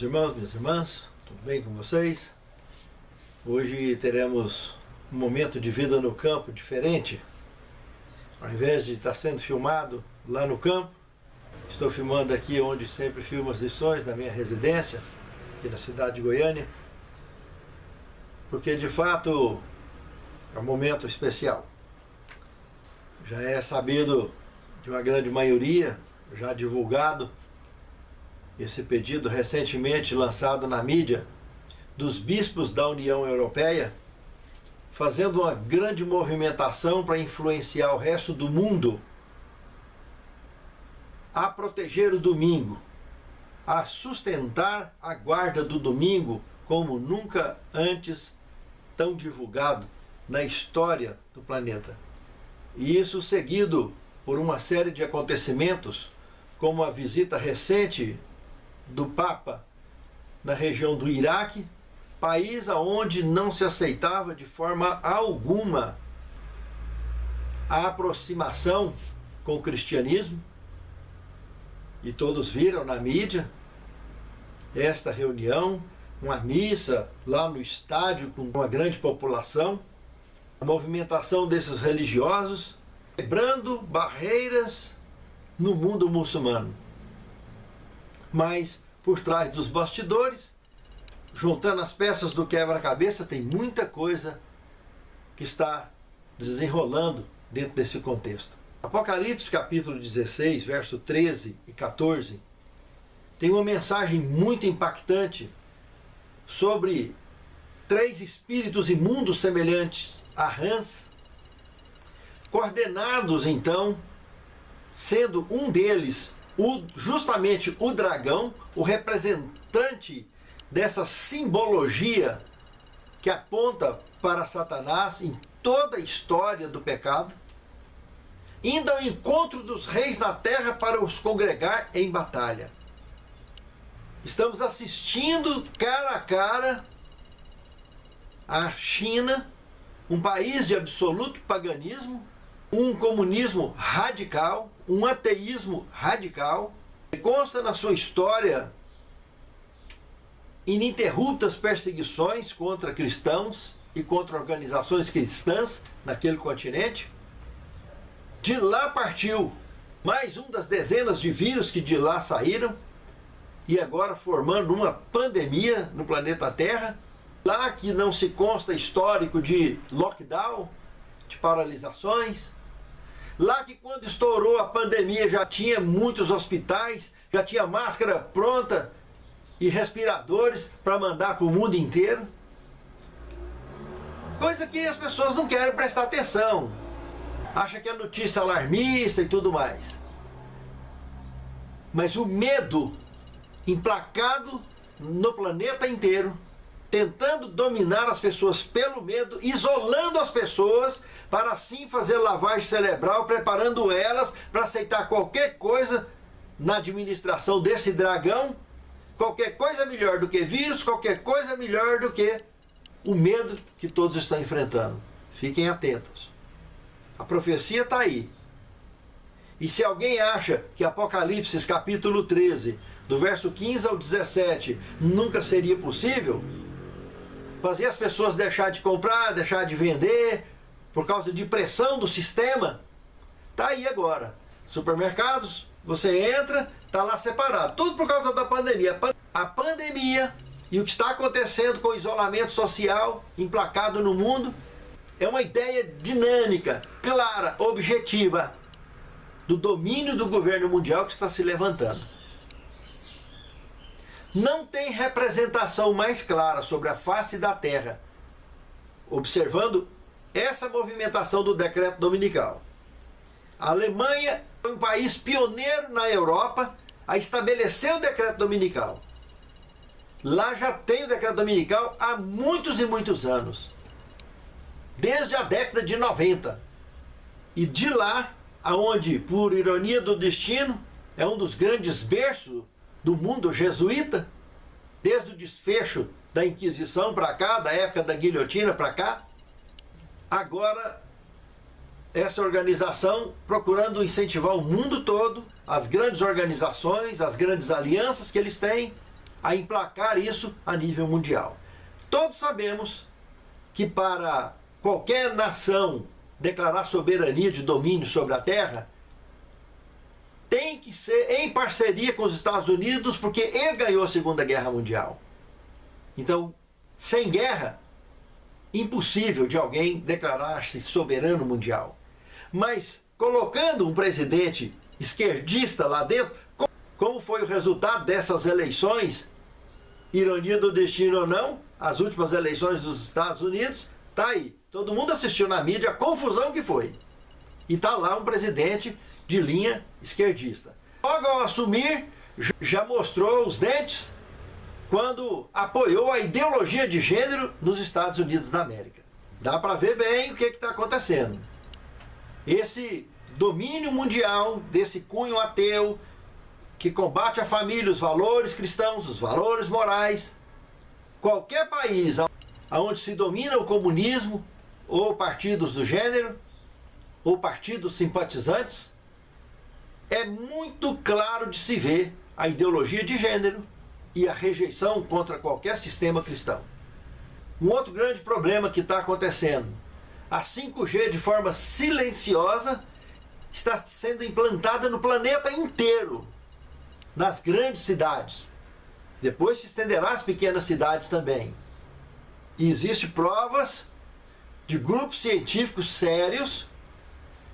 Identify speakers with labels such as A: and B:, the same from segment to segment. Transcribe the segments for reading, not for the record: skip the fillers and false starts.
A: irmãos, minhas irmãs, tudo bem com vocês? Hoje teremos um momento de vida no campo diferente. Ao invés de estar sendo filmado lá no campo, estou filmando aqui onde sempre filmo as lições, na minha residência, aqui na cidade de Goiânia, porque de fato é um momento especial. Já é sabido de uma grande maioria, já divulgado, esse pedido recentemente lançado na mídia dos bispos da União Europeia, fazendo uma grande movimentação para influenciar o resto do mundo a proteger o domingo, a sustentar a guarda do domingo como nunca antes tão divulgado na história do planeta. E isso seguido por uma série de acontecimentos, como a visita recente do Papa na região do Iraque, país onde não se aceitava de forma alguma a aproximação com o cristianismo, e todos viram na mídia esta reunião, uma missa lá no estádio com uma grande população, a movimentação desses religiosos, quebrando barreiras no mundo muçulmano. Mas por trás dos bastidores, juntando as peças do quebra-cabeça, tem muita coisa que está desenrolando dentro desse contexto. Apocalipse capítulo 16, verso 13 e 14, tem uma mensagem muito impactante sobre três espíritos imundos semelhantes a rãs, coordenados então, sendo um deles justamente o dragão, o representante dessa simbologia que aponta para Satanás em toda a história do pecado, indo ao encontro dos reis na terra para os congregar em batalha. Estamos assistindo cara a cara a China, um país de absoluto paganismo, um comunismo radical, um ateísmo radical, que consta na sua história ininterruptas perseguições contra cristãos e contra organizações cristãs naquele continente. De lá partiu mais um das dezenas de vírus que de lá saíram, e agora formando uma pandemia no planeta Terra. Lá que não se consta histórico de lockdown, de paralisações. Lá que quando estourou a pandemia já tinha muitos hospitais, já tinha máscara pronta e respiradores para mandar para o mundo inteiro. Coisa que as pessoas não querem prestar atenção. Acha que é notícia alarmista e tudo mais. Mas o medo implacado no planeta inteiro, tentando dominar as pessoas pelo medo, isolando as pessoas, para assim fazer lavagem cerebral, preparando elas para aceitar qualquer coisa na administração desse dragão, qualquer coisa melhor do que vírus, qualquer coisa melhor do que o medo que todos estão enfrentando. Fiquem atentos. A profecia está aí. E se alguém acha que Apocalipse capítulo 13, do verso 15 ao 17, nunca seria possível, fazer as pessoas deixar de comprar, deixar de vender, por causa de pressão do sistema, está aí agora. Supermercados, você entra, está lá separado. Tudo por causa da pandemia. A pandemia e o que está acontecendo com o isolamento social implacado no mundo é uma ideia dinâmica, clara, objetiva do domínio do governo mundial que está se levantando. Não tem representação mais clara sobre a face da Terra, observando essa movimentação do decreto dominical. A Alemanha foi um país pioneiro na Europa a estabelecer o decreto dominical. Lá já tem o decreto dominical há muitos e muitos anos, desde a década de 90. E de lá, aonde, por ironia do destino, é um dos grandes berços do mundo jesuíta, desde o desfecho da Inquisição para cá, da época da guilhotina para cá, agora essa organização procurando incentivar o mundo todo, as grandes organizações, as grandes alianças que eles têm, a emplacar isso a nível mundial. Todos sabemos que para qualquer nação declarar soberania de domínio sobre a terra, tem que ser em parceria com os Estados Unidos, porque ele ganhou a Segunda Guerra Mundial. Então, sem guerra, impossível de alguém declarar-se soberano mundial. Mas, colocando um presidente esquerdista lá dentro, como foi o resultado dessas eleições, ironia do destino ou não, as últimas eleições dos Estados Unidos, tá aí. Todo mundo assistiu na mídia a confusão que foi. E tá lá um presidente de linha esquerdista. Logo ao assumir, já mostrou os dentes quando apoiou a ideologia de gênero nos Estados Unidos da América. Dá para ver bem o que está acontecendo. Esse domínio mundial desse cunho ateu que combate a família, os valores cristãos, os valores morais. Qualquer país onde se domina o comunismo, ou partidos do gênero, ou partidos simpatizantes, é muito claro de se ver a ideologia de gênero e a rejeição contra qualquer sistema cristão. Um outro grande problema que está acontecendo, a 5G de forma silenciosa está sendo implantada no planeta inteiro, nas grandes cidades. Depois se estenderá às pequenas cidades também. E existem provas de grupos científicos sérios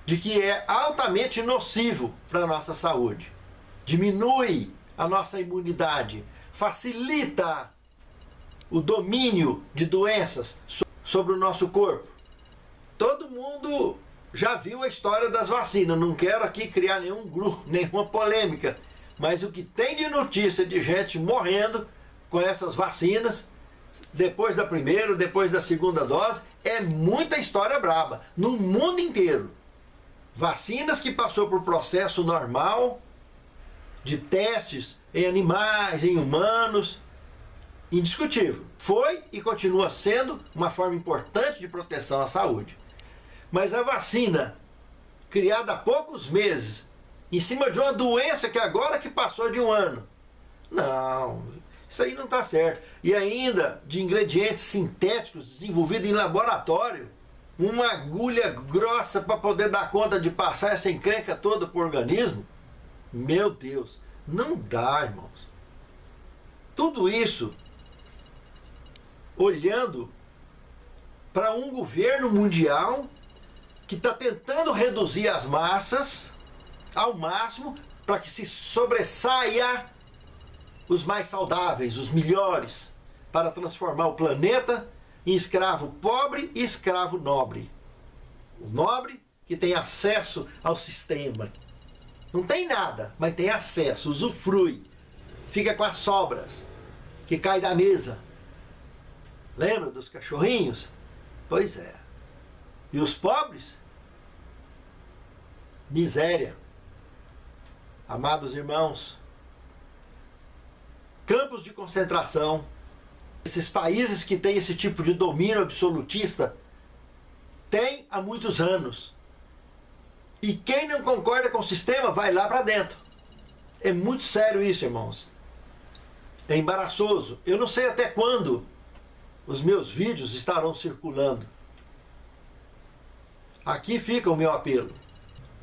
A: de que é altamente nocivo para a nossa saúde. Diminui a nossa imunidade, facilita o domínio de doenças sobre o nosso corpo. Todo mundo já viu a história das vacinas, não quero aqui criar nenhum grupo, nenhuma polêmica, mas o que tem de notícia de gente morrendo com essas vacinas, depois da primeira, depois da segunda dose, é muita história braba, no mundo inteiro. Vacinas que passou por processo normal, de testes em animais, em humanos, indiscutível. Foi e continua sendo uma forma importante de proteção à saúde. Mas a vacina, criada há poucos meses, em cima de uma doença que agora que passou de um ano, não, isso aí não está certo. E ainda de ingredientes sintéticos desenvolvidos em laboratório, uma agulha grossa para poder dar conta de passar essa encrenca toda para o organismo, meu Deus, não dá, irmãos. Tudo isso olhando para um governo mundial que está tentando reduzir as massas ao máximo para que se sobressaia os mais saudáveis, os melhores, para transformar o planeta em escravo pobre e escravo nobre. O nobre que tem acesso ao sistema. Não tem nada, mas tem acesso, usufrui. Fica com as sobras, que cai da mesa. Lembra dos cachorrinhos? Pois é. E os pobres? Miséria. Amados irmãos, campos de concentração, esses países que têm esse tipo de domínio absolutista, têm há muitos anos. E quem não concorda com o sistema vai lá para dentro. É muito sério isso, irmãos. É embaraçoso. Eu não sei até quando os meus vídeos estarão circulando. Aqui fica o meu apelo.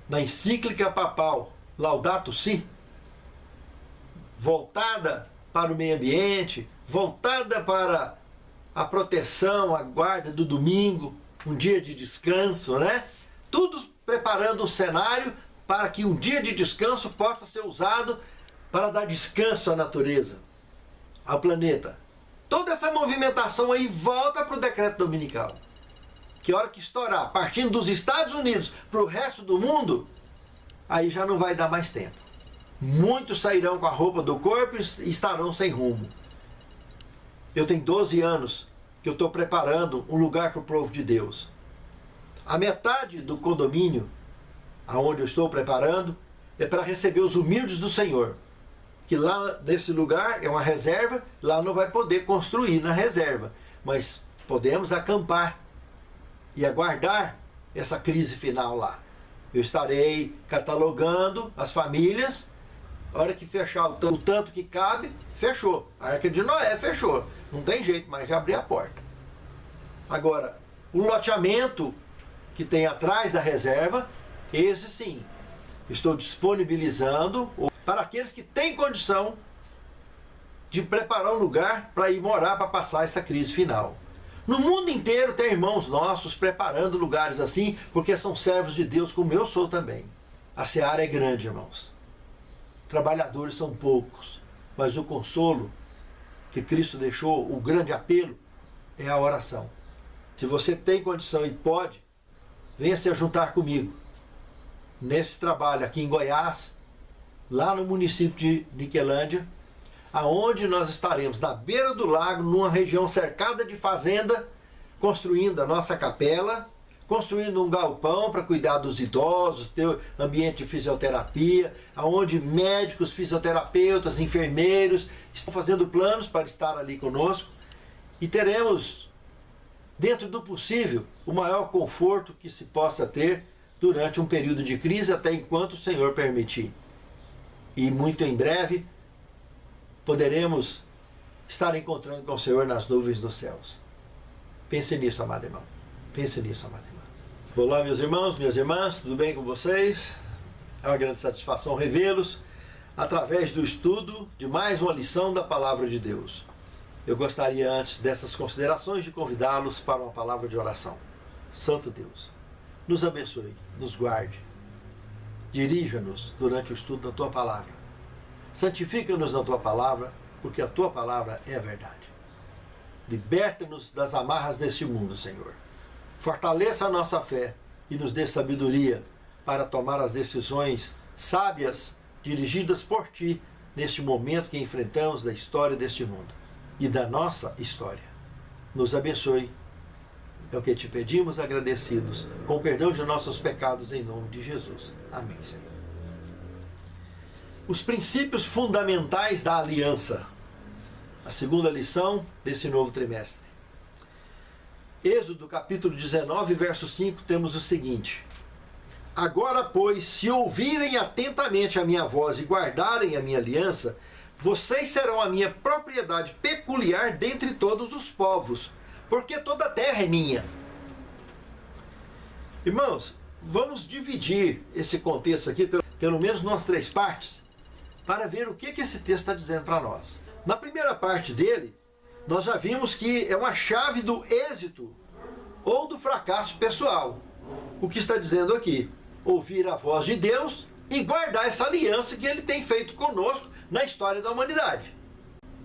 A: Na encíclica papal Laudato Si, voltada para o meio ambiente, voltada para a proteção, a guarda do domingo, um dia de descanso, né? Tudo preparando um cenário para que um dia de descanso possa ser usado para dar descanso à natureza, ao planeta. Toda essa movimentação aí volta para o decreto dominical. Que hora que estourar, partindo dos Estados Unidos para o resto do mundo, aí já não vai dar mais tempo. Muitos sairão com a roupa do corpo e estarão sem rumo. Eu tenho 12 anos que eu estou preparando um lugar para o povo de Deus. A metade do condomínio, aonde eu estou preparando, é para receber os humildes do Senhor. Que lá nesse lugar é uma reserva, lá não vai poder construir na reserva, mas podemos acampar e aguardar essa crise final lá. Eu estarei catalogando as famílias A hora que fechar o tanto que cabe, fechou. A Arca de Noé fechou. Não tem jeito mais de abrir a porta. Agora, o loteamento que tem atrás da reserva, esse sim, estou disponibilizando para aqueles que têm condição de preparar um lugar para ir morar, para passar essa crise final. No mundo inteiro tem irmãos nossos preparando lugares assim, porque são servos de Deus, como eu sou também. A seara é grande, irmãos. Trabalhadores são poucos, mas o consolo que Cristo deixou, o grande apelo, é a oração. Se você tem condição e pode, venha se juntar comigo nesse trabalho aqui em Goiás, lá no município de Niquelândia, aonde nós estaremos na beira do lago, numa região cercada de fazenda, construindo a nossa capela, construindo um galpão para cuidar dos idosos, ter ambiente de fisioterapia, aonde médicos, fisioterapeutas, enfermeiros estão fazendo planos para estar ali conosco, e teremos, dentro do possível, o maior conforto que se possa ter durante um período de crise, até enquanto o Senhor permitir. E muito em breve poderemos estar encontrando com o Senhor nas nuvens dos céus. Pense nisso, amado irmão. Pense nisso, amado irmão. Olá, meus irmãos, minhas irmãs, tudo bem com vocês? É uma grande satisfação revê-los através do estudo de mais uma lição da Palavra de Deus. Eu gostaria, antes dessas considerações, de convidá-los para uma palavra de oração. Santo Deus, nos abençoe, nos guarde, dirija-nos durante o estudo da Tua Palavra. Santifica-nos na Tua Palavra, porque a Tua Palavra é a verdade. Liberta-nos das amarras deste mundo, Senhor. Fortaleça a nossa fé e nos dê sabedoria para tomar as decisões sábias dirigidas por Ti neste momento que enfrentamos da história deste mundo e da nossa história. Nos abençoe. É o que te pedimos, agradecidos, com o perdão de nossos pecados, em nome de Jesus. Amém, Senhor. Os princípios fundamentais da aliança. A segunda lição desse novo trimestre. Êxodo capítulo 19, verso 5, temos o seguinte: Agora, pois, se ouvirem atentamente a minha voz e guardarem a minha aliança, vocês serão a minha propriedade peculiar dentre todos os povos, porque toda a terra é minha. Irmãos, vamos dividir esse contexto aqui, pelo menos nas 3 partes, para ver o que esse texto está dizendo para nós. Na primeira parte dele, nós já vimos que é uma chave do êxito ou do fracasso pessoal. O que está dizendo aqui? Ouvir a voz de Deus e guardar essa aliança que Ele tem feito conosco na história da humanidade.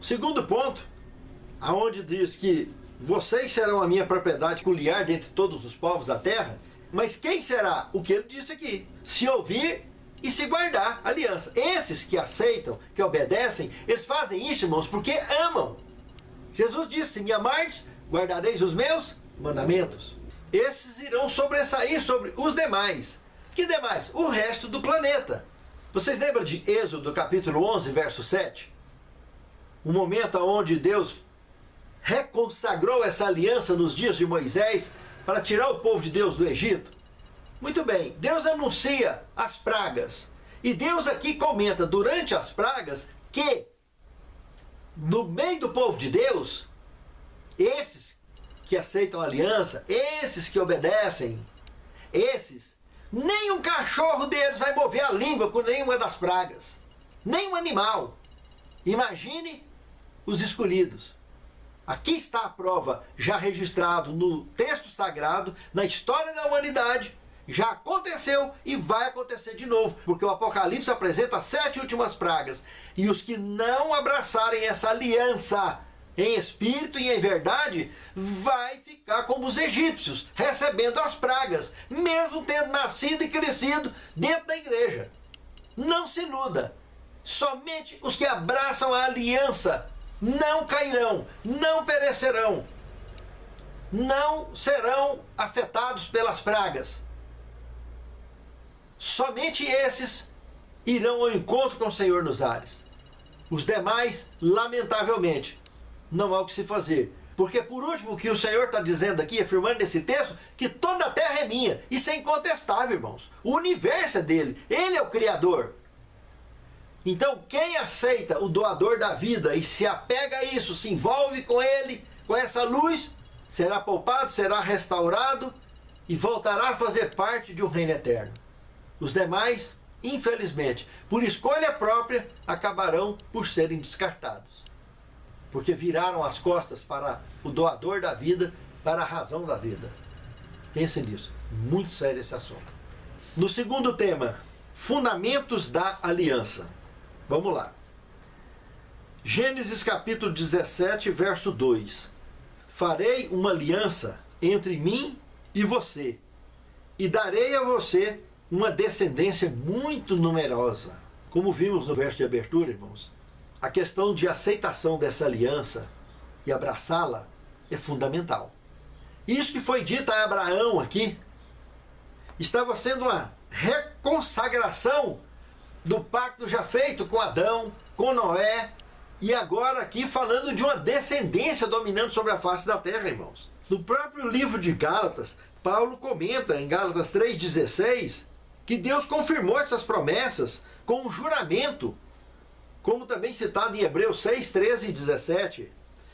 A: Segundo ponto, aonde diz que vocês serão a minha propriedade peculiar dentre todos os povos da terra, mas quem será? O que ele disse aqui: se ouvir e se guardar a aliança. Esses que aceitam, que obedecem, eles fazem isso, irmãos, porque amam. Jesus disse: se me amardes, guardareis os meus mandamentos. Esses irão sobressair sobre os demais. Que demais? O resto do planeta. Vocês lembram de Êxodo capítulo 11, verso 7? Um momento onde Deus reconsagrou essa aliança nos dias de Moisés para tirar o povo de Deus do Egito? Muito bem, Deus anuncia as pragas. E Deus aqui comenta durante as pragas que no meio do povo de Deus, esses que aceitam a aliança, esses que obedecem, esses, nem um cachorro deles vai mover a língua com nenhuma das pragas, nem um animal. Imagine os escolhidos. Aqui está a prova, já registrado no texto sagrado, na história da humanidade. Já aconteceu e vai acontecer de novo, porque o Apocalipse apresenta 7 últimas pragas. E os que não abraçarem essa aliança em espírito e em verdade, vai ficar como os egípcios, recebendo as pragas, mesmo tendo nascido e crescido dentro da igreja. Não se iluda. Somente os que abraçam a aliança não cairão, não perecerão, não serão afetados pelas pragas. Somente esses irão ao encontro com o Senhor nos ares. Os demais, lamentavelmente, não há o que se fazer. Porque por último, o que o Senhor está dizendo aqui, afirmando nesse texto, que toda a terra é minha. Isso é incontestável, irmãos. O universo é dele. Ele é o Criador. Então, quem aceita o doador da vida e se apega a isso, se envolve com ele, com essa luz, será poupado, será restaurado e voltará a fazer parte de um reino eterno. Os demais, infelizmente, por escolha própria, acabarão por serem descartados, porque viraram as costas para o doador da vida, para a razão da vida. Pense nisso, muito sério esse assunto. No segundo tema, fundamentos da aliança. Vamos lá. Gênesis capítulo 17, verso 2. Farei uma aliança entre mim e você, e darei a você uma descendência muito numerosa. Como vimos no verso de abertura, irmãos, a questão de aceitação dessa aliança e abraçá-la é fundamental. Isso que foi dito a Abraão aqui, estava sendo uma reconsagração do pacto já feito com Adão, com Noé, e agora aqui falando de uma descendência dominando sobre a face da terra, irmãos. No próprio livro de Gálatas, Paulo comenta em Gálatas 3,16 que Deus confirmou essas promessas com um juramento, como também citado em Hebreus 6, 13 e 17.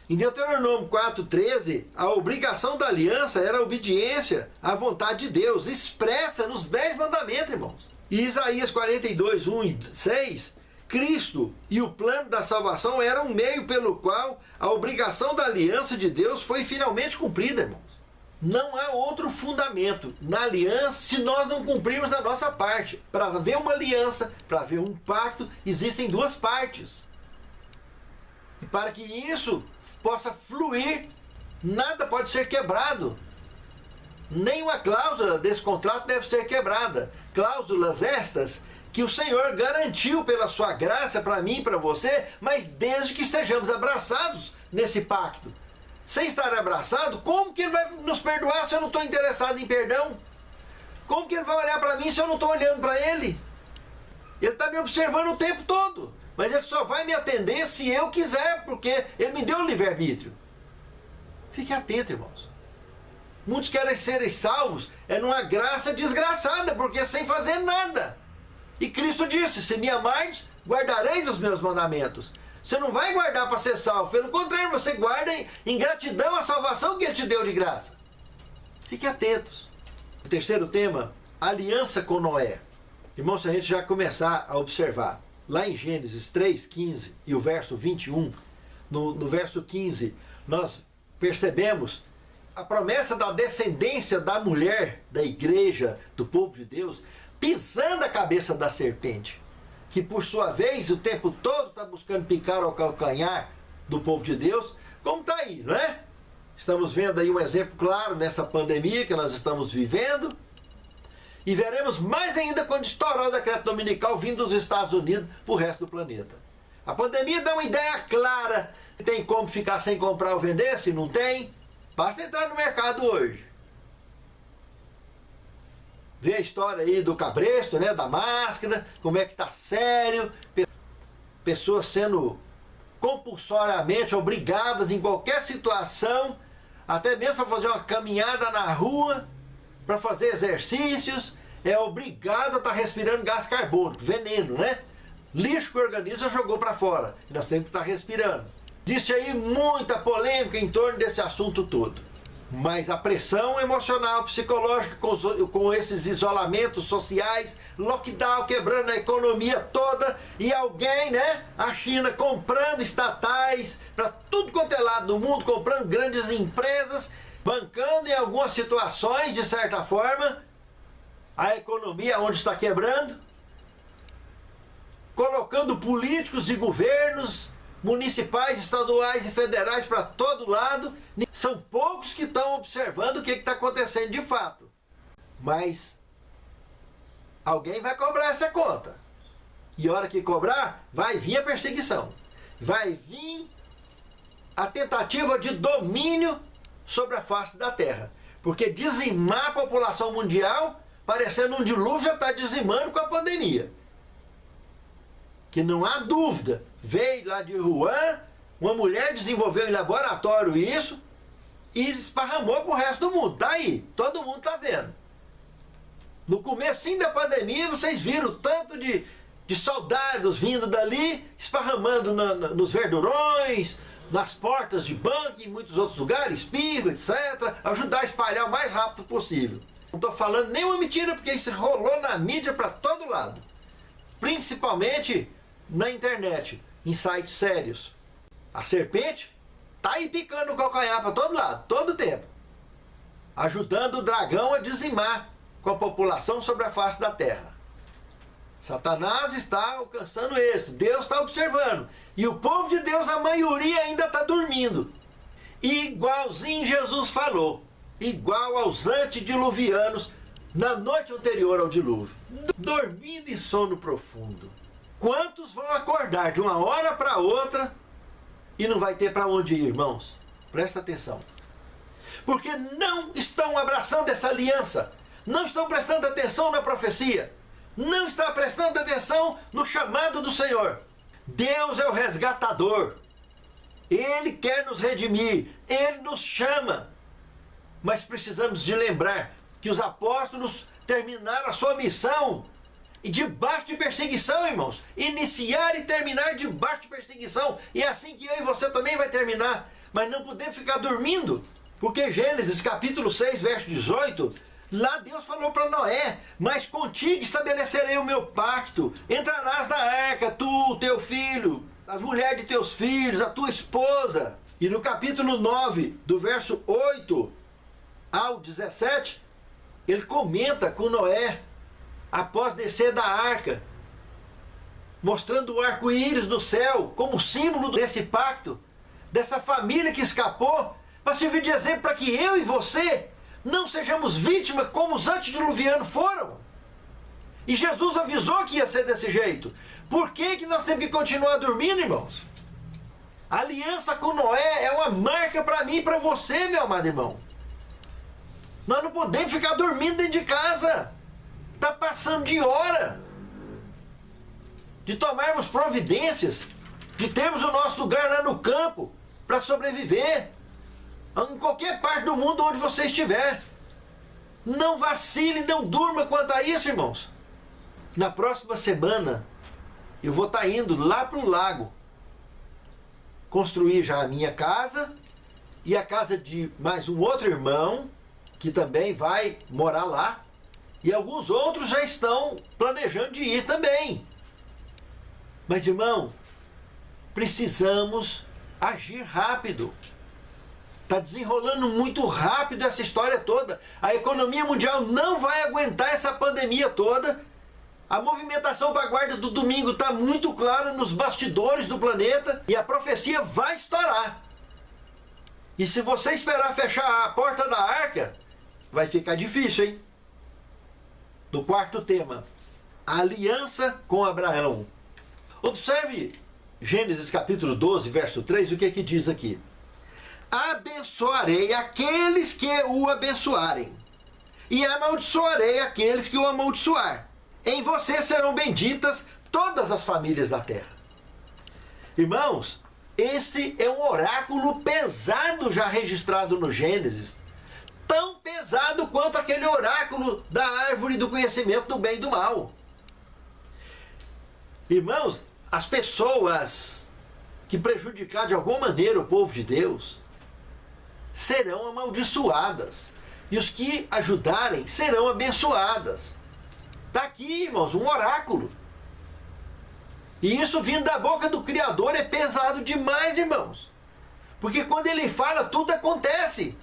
A: Em Deuteronômio 4,13, a obrigação da aliança era a obediência à vontade de Deus, expressa nos 10 mandamentos, irmãos. E Isaías 42, 1 e 6, Cristo e o plano da salvação eram um meio pelo qual a obrigação da aliança de Deus foi finalmente cumprida, irmãos. Não há outro fundamento na aliança se nós não cumprirmos a nossa parte. Para haver uma aliança, para haver um pacto, existem duas partes. E para que isso possa fluir, nada pode ser quebrado. Nenhuma cláusula desse contrato deve ser quebrada. Cláusulas estas que o Senhor garantiu pela sua graça para mim e para você, mas desde que estejamos abraçados nesse pacto. Sem estar abraçado, como que Ele vai nos perdoar se eu não estou interessado em perdão? Como que Ele vai olhar para mim se eu não estou olhando para Ele? Ele está me observando o tempo todo, mas Ele só vai me atender se eu quiser, porque Ele me deu o livre-arbítrio. Fique atento, irmãos. Muitos querem serem salvos numa graça desgraçada, porque sem fazer nada. E Cristo disse, se me amardes, guardareis os meus mandamentos. Você não vai guardar para ser salvo, pelo contrário, você guarda em gratidão a salvação que Ele te deu de graça. Fiquem atentos. O terceiro tema, aliança com Noé. Irmãos, se a gente já começar a observar, lá em Gênesis 3:15 e o verso 21, no verso 15, nós percebemos a promessa da descendência da mulher, da igreja, do povo de Deus, pisando a cabeça da serpente, que por sua vez o tempo todo está buscando picar ao calcanhar do povo de Deus, como está aí, não é? Estamos vendo aí um exemplo claro nessa pandemia que nós estamos vivendo, e veremos mais ainda quando estourar o decreto dominical vindo dos Estados Unidos para o resto do planeta. A pandemia dá uma ideia clara, se tem como ficar sem comprar ou vender, se não tem, basta entrar no mercado hoje. Vê a história aí do cabresto, né, da máscara, como é que tá sério, pessoas sendo compulsoriamente obrigadas em qualquer situação, até mesmo para fazer uma caminhada na rua, para fazer exercícios, é obrigado a estar respirando gás carbônico, veneno, né? Lixo que o organismo já jogou para fora, e nós temos que estar respirando. Existe aí muita polêmica em torno desse assunto todo. Mas a pressão emocional, psicológica, com esses isolamentos sociais, lockdown quebrando a economia toda, e alguém, né, a China comprando estatais para tudo quanto é lado do mundo, comprando grandes empresas, bancando em algumas situações, de certa forma, a economia onde está quebrando, colocando políticos e governos municipais, estaduais e federais para todo lado. São poucos que estão observando o que está acontecendo de fato. Mas alguém vai cobrar essa conta. E a hora que cobrar, vai vir a perseguição. Vai vir a tentativa de domínio sobre a face da terra. Porque dizimar a população mundial, parecendo um dilúvio, já está dizimando com a pandemia. Que não há dúvida, veio lá de Wuhan, uma mulher desenvolveu em laboratório isso e esparramou para o resto do mundo. Está aí, todo mundo está vendo. No comecinho da pandemia, vocês viram o tanto de de soldados vindo dali, esparramando nos verdurões, nas portas de banco e em muitos outros lugares, espirro, etc., ajudar a espalhar o mais rápido possível. Não estou falando nenhuma mentira, porque isso rolou na mídia para todo lado. Principalmente na internet, em sites sérios. A serpente está aí picando o calcanhar para todo lado, todo tempo. Ajudando o dragão a dizimar com a população sobre a face da terra. Satanás está alcançando êxito, Deus está observando. E o povo de Deus, a maioria ainda está dormindo. Igualzinho Jesus falou. Igual aos antediluvianos na noite anterior ao dilúvio. Dormindo em sono profundo. Quantos vão acordar de uma hora para outra e não vai ter para onde ir, irmãos? Presta atenção. Porque não estão abraçando essa aliança. Não estão prestando atenção na profecia. Não está prestando atenção no chamado do Senhor. Deus é o resgatador. Ele quer nos redimir. Ele nos chama. Mas precisamos de lembrar que os apóstolos terminaram a sua missão e debaixo de perseguição, irmãos. Iniciar e terminar debaixo de perseguição. E é assim que eu e você também vai terminar. Mas não podemos ficar dormindo. Porque Gênesis capítulo 6, verso 18, lá Deus falou para Noé: mas contigo estabelecerei o meu pacto. Entrarás na arca, tu, o teu filho, as mulheres de teus filhos, a tua esposa. E no capítulo 9, do verso 8 ao 17, ele comenta com Noé, após descer da arca, mostrando o arco-íris no céu como símbolo desse pacto, dessa família que escapou, para servir de exemplo para que eu e você não sejamos vítimas como os antediluvianos foram. E Jesus avisou que ia ser desse jeito. Por que nós temos que continuar dormindo, irmãos? A aliança com Noé é uma marca para mim e para você, meu amado irmão. Nós não podemos ficar dormindo dentro de casa. Está passando de hora de tomarmos providências, de termos o nosso lugar lá no campo para sobreviver. Em qualquer parte do mundo onde você estiver. Não vacile, não durma quanto a isso, irmãos. Na próxima semana, eu vou estar indo lá para o lago, construir já a minha casa e a casa de mais um outro irmão, que também vai morar lá. E alguns outros já estão planejando de ir também. Mas, irmão, precisamos agir rápido. Está desenrolando muito rápido essa história toda. A economia mundial não vai aguentar essa pandemia toda. A movimentação para a guarda do domingo está muito clara nos bastidores do planeta. E a profecia vai estourar. E se você esperar fechar a porta da arca, vai ficar difícil, hein? No quarto tema, a aliança com Abraão. Observe Gênesis capítulo 12, verso 3, o que é que diz aqui? Abençoarei aqueles que o abençoarem, e amaldiçoarei aqueles que o amaldiçoar. Em você serão benditas todas as famílias da terra. Irmãos, esse é um oráculo pesado já registrado no Gênesis. Tão pesado quanto aquele oráculo da árvore do conhecimento do bem e do mal. Irmãos, as pessoas que prejudicar de alguma maneira o povo de Deus serão amaldiçoadas. E os que ajudarem serão abençoadas. Está aqui, irmãos, um oráculo. E isso vindo da boca do Criador é pesado demais, irmãos. Porque quando ele fala, tudo acontece.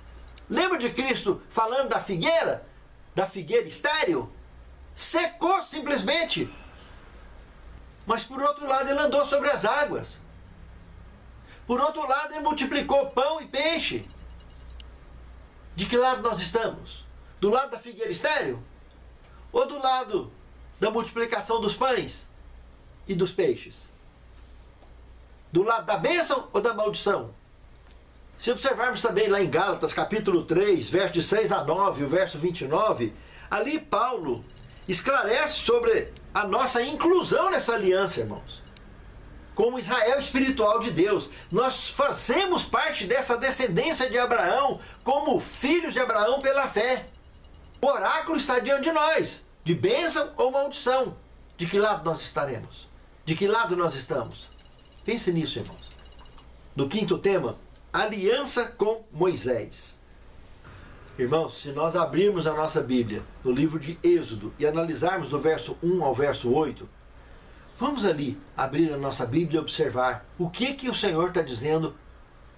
A: Lembra de Cristo falando da figueira? Da figueira estéril? Secou simplesmente. Mas por outro lado ele andou sobre as águas. Por outro lado ele multiplicou pão e peixe. De que lado nós estamos? Do lado da figueira estéril? Ou do lado da multiplicação dos pães e dos peixes? Do lado da bênção ou da maldição? Se observarmos também lá em Gálatas, capítulo 3, verso de 6 a 9, o verso 29, ali Paulo esclarece sobre a nossa inclusão nessa aliança, irmãos. Como Israel espiritual de Deus. Nós fazemos parte dessa descendência de Abraão, como filhos de Abraão pela fé. O oráculo está diante de nós, de bênção ou maldição. de que lado nós estaremos? De que lado nós estamos? Pense nisso, irmãos. No quinto tema, aliança com Moisés. Irmãos, se nós abrirmos a nossa Bíblia no livro de Êxodo e analisarmos do verso 1 ao verso 8, vamos ali abrir a nossa Bíblia e observar o que o Senhor está dizendo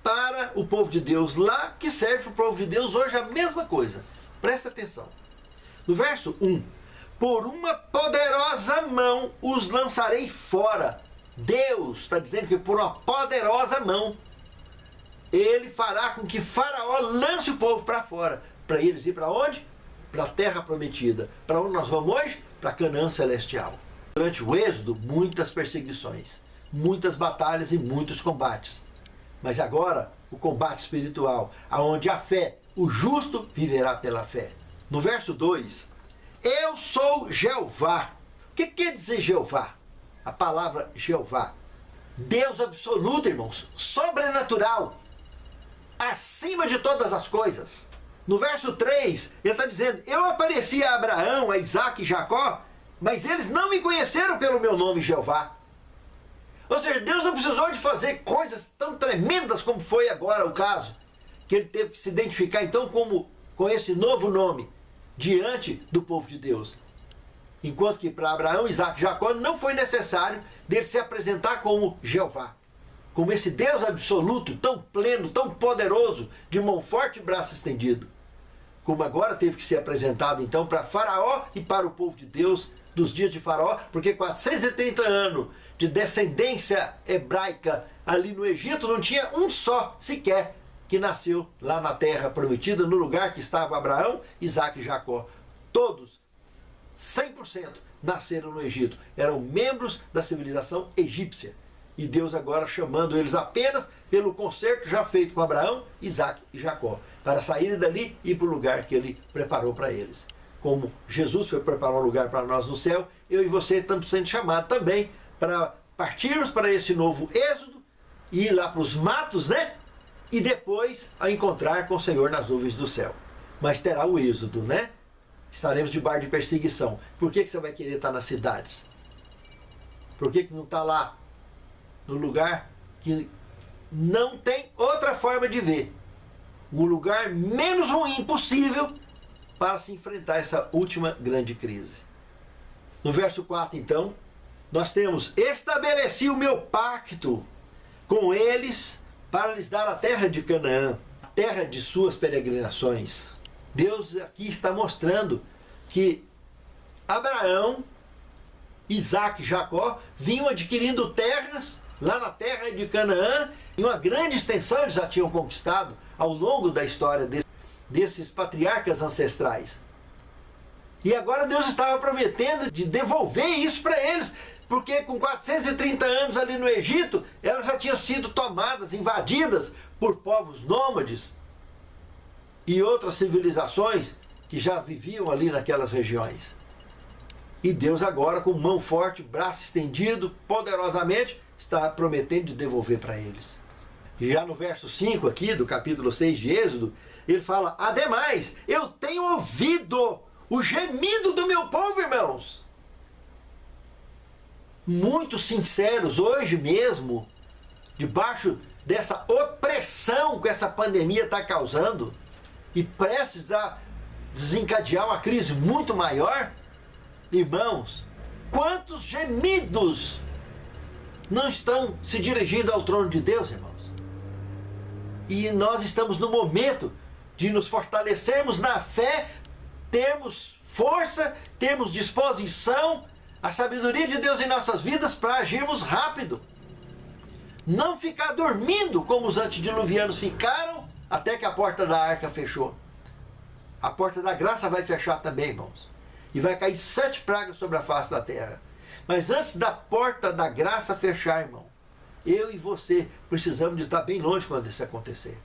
A: para o povo de Deus lá, que serve para o povo de Deus hoje a mesma coisa. Presta atenção. No verso 1, por uma poderosa mão os lançarei fora. Deus está dizendo que por uma poderosa mão Ele fará com que Faraó lance o povo para fora. Para eles ir para onde? Para a terra prometida. Para onde nós vamos hoje? Para Canaã celestial. Durante o Êxodo, muitas perseguições, muitas batalhas e muitos combates. Mas agora, o combate espiritual, aonde a fé, o justo viverá pela fé. No verso 2, eu sou Jeová. O que quer dizer Jeová? A palavra Jeová. Deus absoluto, irmãos, sobrenatural, acima de todas as coisas. No verso 3, ele está dizendo, eu apareci a Abraão, a Isaac e Jacó, mas eles não me conheceram pelo meu nome Jeová. Ou seja, Deus não precisou de fazer coisas tão tremendas como foi agora o caso, que ele teve que se identificar então com esse novo nome diante do povo de Deus. Enquanto que para Abraão, Isaac e Jacó não foi necessário dele se apresentar como Jeová, como esse Deus absoluto, tão pleno, tão poderoso, de mão forte e braço estendido. Como agora teve que ser apresentado então para Faraó e para o povo de Deus dos dias de Faraó, porque 430 anos de descendência hebraica ali no Egito, não tinha um só sequer que nasceu lá na terra prometida, no lugar que estava Abraão, Isaac e Jacó. Todos, 100%, nasceram no Egito. Eram membros da civilização egípcia. E Deus agora chamando eles apenas pelo concerto já feito com Abraão, Isaac e Jacó, para saírem dali e ir para o lugar que ele preparou para eles. Como Jesus foi preparar um lugar para nós no céu, eu e você estamos sendo chamados também para partirmos para esse novo êxodo e ir lá para os matos, né? E depois a encontrar com o Senhor nas nuvens do céu. Mas terá o êxodo, né? Estaremos debaixo de perseguição. Por que você vai querer estar nas cidades? Por que não está lá no lugar que não tem outra forma de ver? O lugar menos ruim possível para se enfrentar essa última grande crise. No verso 4, então, nós temos, estabeleci o meu pacto com eles para lhes dar a terra de Canaã, a terra de suas peregrinações. Deus aqui está mostrando que Abraão, Isaac e Jacó vinham adquirindo terras lá na terra de Canaã, e uma grande extensão eles já tinham conquistado ao longo da história desses patriarcas ancestrais. E agora Deus estava prometendo de devolver isso para eles, porque com 430 anos ali no Egito, elas já tinham sido tomadas, invadidas por povos nômades e outras civilizações que já viviam ali naquelas regiões. E Deus agora, com mão forte, braço estendido, poderosamente, está prometendo de devolver para eles. E já no verso 5 aqui, do capítulo 6 de Êxodo, ele fala, ademais, eu tenho ouvido o gemido do meu povo, irmãos. Muito sinceros hoje mesmo, debaixo dessa opressão que essa pandemia está causando, e prestes a desencadear uma crise muito maior, irmãos, quantos gemidos não estão se dirigindo ao trono de Deus, irmãos? E nós estamos no momento de nos fortalecermos na fé, termos força, termos disposição, a sabedoria de Deus em nossas vidas para agirmos rápido. Não ficar dormindo como os antediluvianos ficaram até que a porta da arca fechou. A porta da graça vai fechar também, irmãos. E vai cair 7 pragas sobre a face da terra. Mas antes da porta da graça fechar, irmão, eu e você precisamos de estar bem longe quando isso acontecer,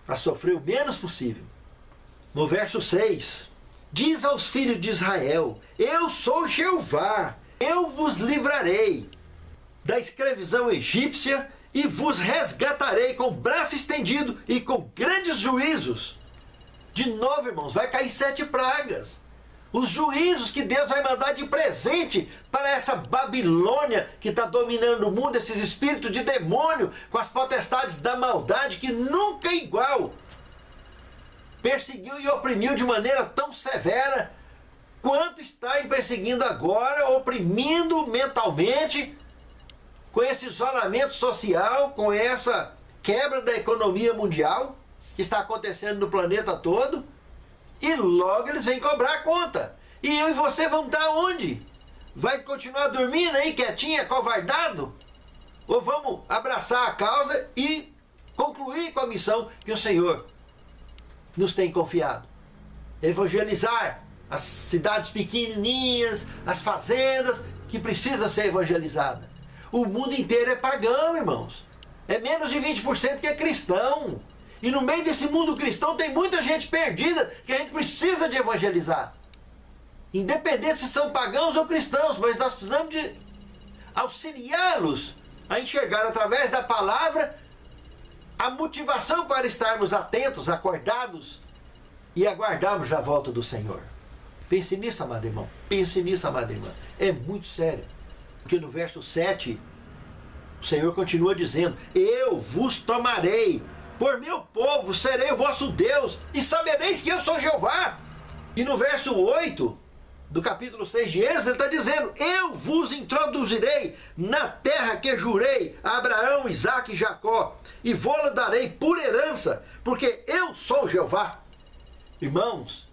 A: para sofrer o menos possível. No verso 6, diz aos filhos de Israel, eu sou Jeová, eu vos livrarei da escravidão egípcia e vos resgatarei com braço estendido e com grandes juízos. De novo, irmãos, vai cair 7 pragas. Os juízos que Deus vai mandar de presente para essa Babilônia que está dominando o mundo, esses espíritos de demônio com as potestades da maldade que nunca é igual. Perseguiu e oprimiu de maneira tão severa quanto está perseguindo agora, oprimindo mentalmente, com esse isolamento social, com essa quebra da economia mundial que está acontecendo no planeta todo. E logo eles vêm cobrar a conta. E eu e você vamos estar onde? Vai continuar dormindo aí, quietinho, acovardado? Ou vamos abraçar a causa e concluir com a missão que o Senhor nos tem confiado? Evangelizar as cidades pequenininhas, as fazendas que precisam ser evangelizadas. O mundo inteiro é pagão, irmãos. É menos de 20% que é cristão. E no meio desse mundo cristão tem muita gente perdida que a gente precisa de evangelizar. Independente se são pagãos ou cristãos, mas nós precisamos de auxiliá-los a enxergar através da palavra a motivação para estarmos atentos, acordados e aguardarmos a volta do Senhor. Pense nisso, amado irmão. Pense nisso, amada irmã. É muito sério. Porque no verso 7, o Senhor continua dizendo: eu vos tomarei por meu povo, serei o vosso Deus, e sabereis que eu sou Jeová. E no verso 8 do capítulo 6 de Êxodo, ele está dizendo: eu vos introduzirei na terra que jurei a Abraão, Isaque e Jacó, e vou-la darei por herança, porque eu sou Jeová. Irmãos,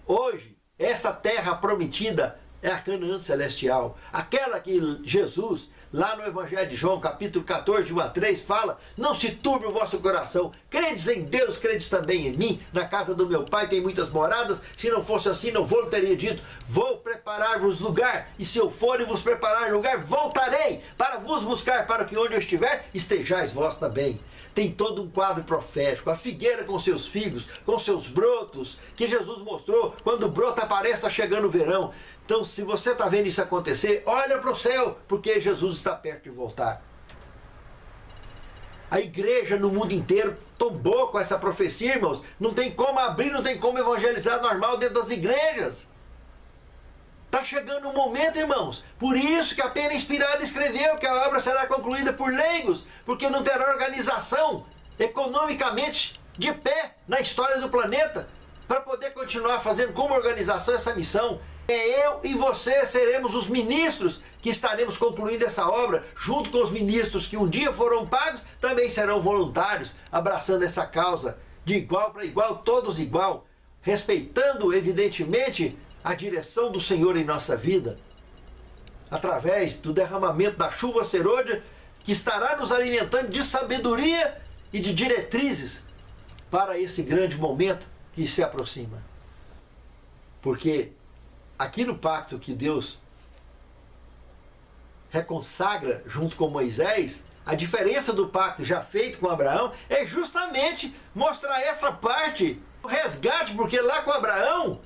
A: hoje, essa terra prometida é a Canaã celestial, aquela que Jesus, lá no Evangelho de João, capítulo 14, de 1 a 3, fala: não se turbe o vosso coração, credes em Deus, credes também em mim, na casa do meu Pai tem muitas moradas, se não fosse assim não vou teria dito, vou preparar-vos lugar, e se eu for e vos preparar lugar, voltarei para vos buscar, para que onde eu estiver, estejais vós também. Tem todo um quadro profético, a figueira com seus figos, com seus brotos, que Jesus mostrou, quando o broto aparece, está chegando o verão. Então, se você está vendo isso acontecer, olha para o céu, porque Jesus está perto de voltar. A igreja no mundo inteiro tombou com essa profecia, irmãos. Não tem como abrir, não tem como evangelizar normal dentro das igrejas. Está chegando um momento, irmãos. Por isso que a Pena Inspirada escreveu que a obra será concluída por leigos, porque não terá organização economicamente de pé na história do planeta para poder continuar fazendo como organização essa missão. Eu e você seremos os ministros que estaremos concluindo essa obra, junto com os ministros que um dia foram pagos, também serão voluntários, abraçando essa causa de igual para igual, todos igual, respeitando evidentemente a direção do Senhor em nossa vida, através do derramamento da chuva serôdia, que estará nos alimentando de sabedoria e de diretrizes para esse grande momento que se aproxima. Porque aqui no pacto que Deus reconsagra junto com Moisés, a diferença do pacto já feito com Abraão é justamente mostrar essa parte, o resgate, porque lá com Abraão,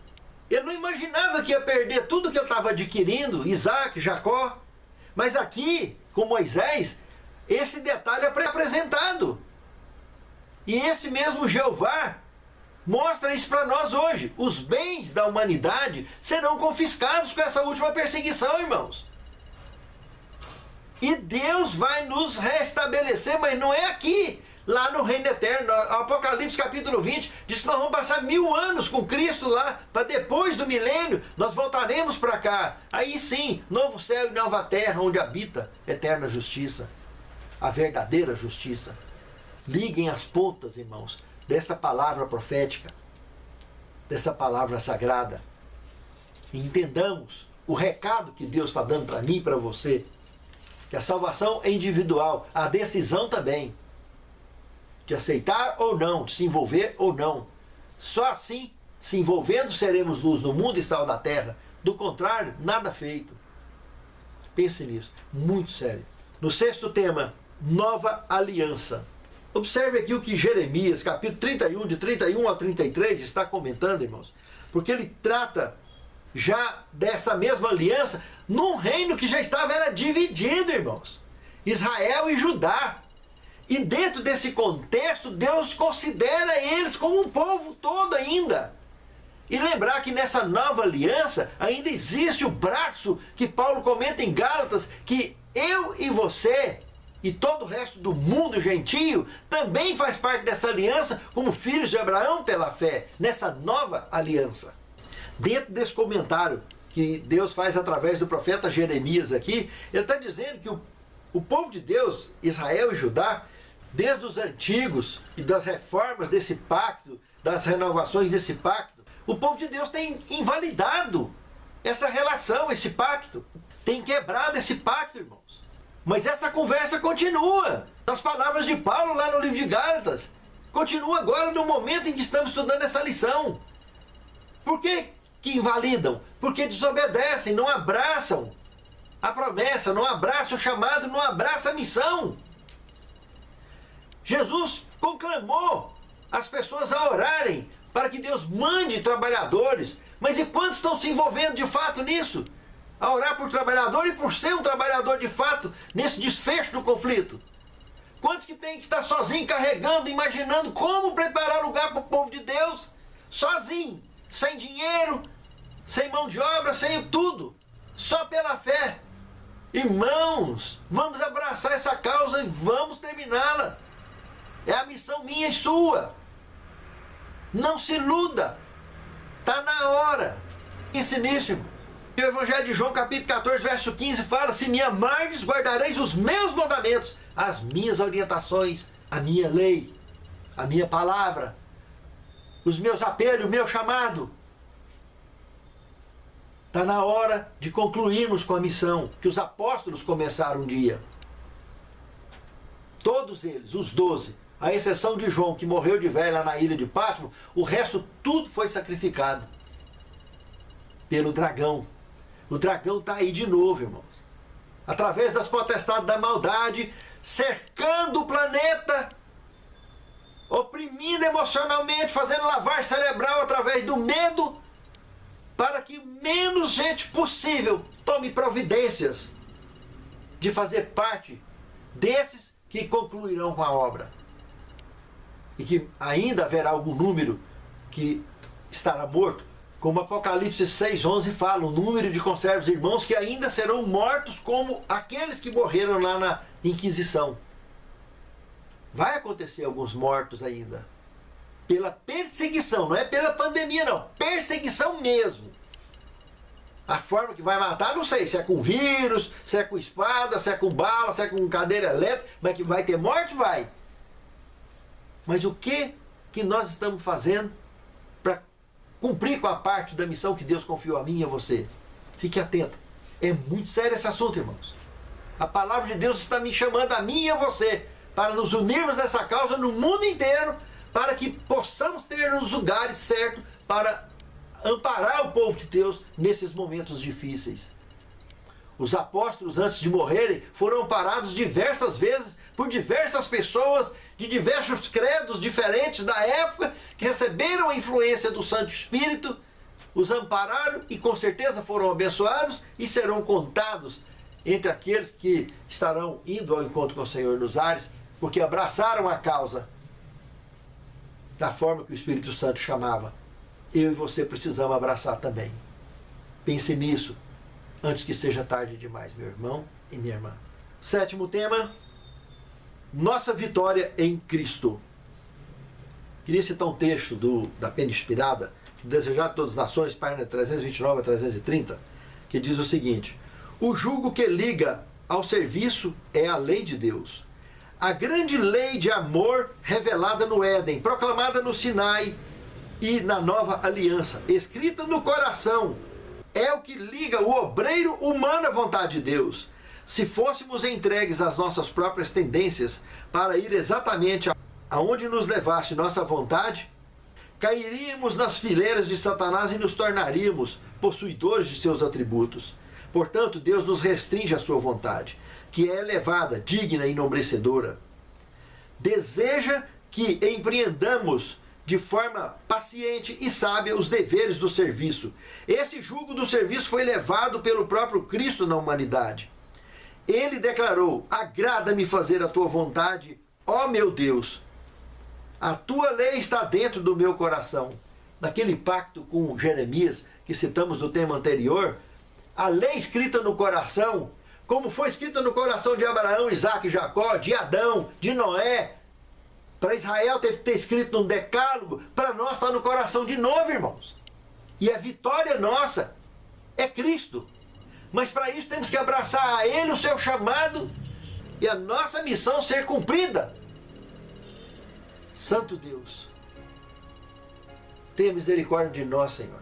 A: ele não imaginava que ia perder tudo que ele estava adquirindo, Isaque, Jacó. Mas aqui, com Moisés, esse detalhe é apresentado. E esse mesmo Jeová mostra isso para nós hoje. Os bens da humanidade serão confiscados com essa última perseguição, irmãos. E Deus vai nos restabelecer, mas não é aqui, lá no reino eterno. Apocalipse capítulo 20 diz que nós vamos passar 1000 anos com Cristo lá, para depois do milênio nós voltaremos para cá. Aí sim, novo céu e nova terra, onde habita eterna justiça, a verdadeira justiça. Liguem as pontas, irmãos, dessa palavra profética, dessa palavra sagrada, e entendamos o recado que Deus está dando para mim e para você, que a salvação é individual, a decisão também, de aceitar ou não, de se envolver ou não. Só assim, se envolvendo, seremos luz no mundo e sal da terra. Do contrário, nada feito. Pense nisso, muito sério. No 6º tema, nova aliança. Observe aqui o que Jeremias, capítulo 31, de 31 a 33, está comentando, irmãos. Porque ele trata já dessa mesma aliança num reino que já era dividido, irmãos. Israel e Judá. E dentro desse contexto, Deus considera eles como um povo todo ainda. E lembrar que nessa nova aliança ainda existe o braço que Paulo comenta em Gálatas, que eu e você e todo o resto do mundo gentio também faz parte dessa aliança como filhos de Abraão pela fé, nessa nova aliança. Dentro desse comentário que Deus faz através do profeta Jeremias aqui, ele está dizendo que o povo de Deus, Israel e Judá, desde os antigos e das reformas desse pacto, das renovações desse pacto, o povo de Deus tem invalidado essa relação, esse pacto. Tem quebrado esse pacto, irmãos. Mas essa conversa continua. As palavras de Paulo lá no livro de Gálatas. Continua agora no momento em que estamos estudando essa lição. Por que invalidam? Porque desobedecem, não abraçam a promessa, não abraçam o chamado, não abraçam a missão. Jesus conclamou as pessoas a orarem para que Deus mande trabalhadores. Mas e quantos estão se envolvendo de fato nisso? A orar por trabalhador e por ser um trabalhador de fato nesse desfecho do conflito? Quantos que tem que estar sozinho, carregando, imaginando como preparar lugar para o povo de Deus, sozinho, sem dinheiro, sem mão de obra, sem tudo, só pela fé? Irmãos, vamos abraçar essa causa e vamos terminá-la. É a missão minha e sua. Não se iluda. Está na hora. Pense nisso, irmão. O Evangelho de João, capítulo 14, verso 15, fala: se me amardes, guardareis os meus mandamentos, as minhas orientações, a minha lei, a minha palavra, os meus apelos, o meu chamado. Está na hora de concluirmos com a missão que os apóstolos começaram um dia. Todos eles, os 12, à exceção de João, que morreu de velho lá na ilha de Pátmos, o resto tudo foi sacrificado pelo dragão. O dragão está aí de novo, irmãos. Através das potestades da maldade, cercando o planeta, oprimindo emocionalmente, fazendo lavagem cerebral através do medo, para que menos gente possível tome providências de fazer parte desses que concluirão com a obra. E que ainda haverá algum número que estará morto, como Apocalipse 6,11 fala, o número de conservos irmãos que ainda serão mortos como aqueles que morreram lá na Inquisição. Vai acontecer alguns mortos ainda. Pela perseguição, não é pela pandemia não, perseguição mesmo. A forma que vai matar, não sei, se é com vírus, se é com espada, se é com bala, se é com cadeira elétrica, mas que vai ter morte, vai. Mas o que nós estamos fazendo para cumprir com a parte da missão que Deus confiou a mim e a você? Fique atento. É muito sério esse assunto, irmãos. A palavra de Deus está me chamando a mim e a você para nos unirmos nessa causa no mundo inteiro, para que possamos ter os lugares certos para amparar o povo de Deus nesses momentos difíceis. Os apóstolos, antes de morrerem, foram amparados diversas vezes por diversas pessoas de diversos credos diferentes da época, que receberam a influência do Santo Espírito, os ampararam e com certeza foram abençoados e serão contados entre aqueles que estarão indo ao encontro com o Senhor nos ares, porque abraçaram a causa da forma que o Espírito Santo chamava. Eu e você precisamos abraçar também. Pense nisso antes que seja tarde demais, meu irmão e minha irmã. Sétimo tema: nossa vitória em Cristo. Queria citar um texto da Pena Inspirada, Desejado de Todas as Nações, página 329 a 330, que diz o seguinte: o jugo que liga ao serviço é a lei de Deus. A grande lei de amor revelada no Éden, proclamada no Sinai e na nova aliança, escrita no coração, é o que liga o obreiro humano à vontade de Deus. Se fôssemos entregues às nossas próprias tendências para ir exatamente aonde nos levasse nossa vontade, cairíamos nas fileiras de Satanás e nos tornaríamos possuidores de seus atributos. Portanto, Deus nos restringe à sua vontade, que é elevada, digna e enobrecedora. Deseja que empreendamos de forma paciente e sábia os deveres do serviço. Esse jugo do serviço foi levado pelo próprio Cristo na humanidade. Ele declarou: agrada-me fazer a tua vontade, ó meu Deus. A tua lei está dentro do meu coração. naquele pacto com Jeremias, que citamos do tema anterior, a lei escrita no coração, como foi escrita no coração de Abraão, Isaac e Jacó, de Adão, de Noé, para Israel teve que ter escrito no decálogo, para nós está no coração de novo, irmãos. E a vitória nossa é Cristo. Mas para isso temos que abraçar a Ele o seu chamado e a nossa missão ser cumprida. Santo Deus, tenha misericórdia de nós, Senhor.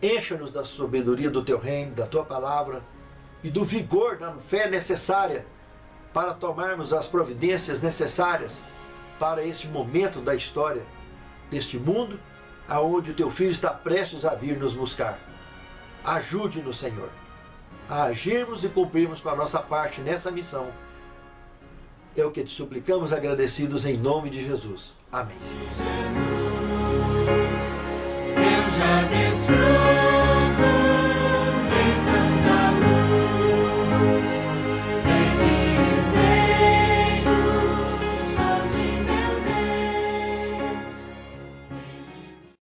A: Encha-nos da sabedoria do Teu reino, da Tua palavra e do vigor, da fé necessária para tomarmos as providências necessárias para este momento da história deste mundo, aonde o Teu Filho está prestes a vir nos buscar. Ajude-nos, Senhor, a agirmos e cumprirmos com a nossa parte nessa missão. É o que te suplicamos agradecidos em nome de Jesus. Amém.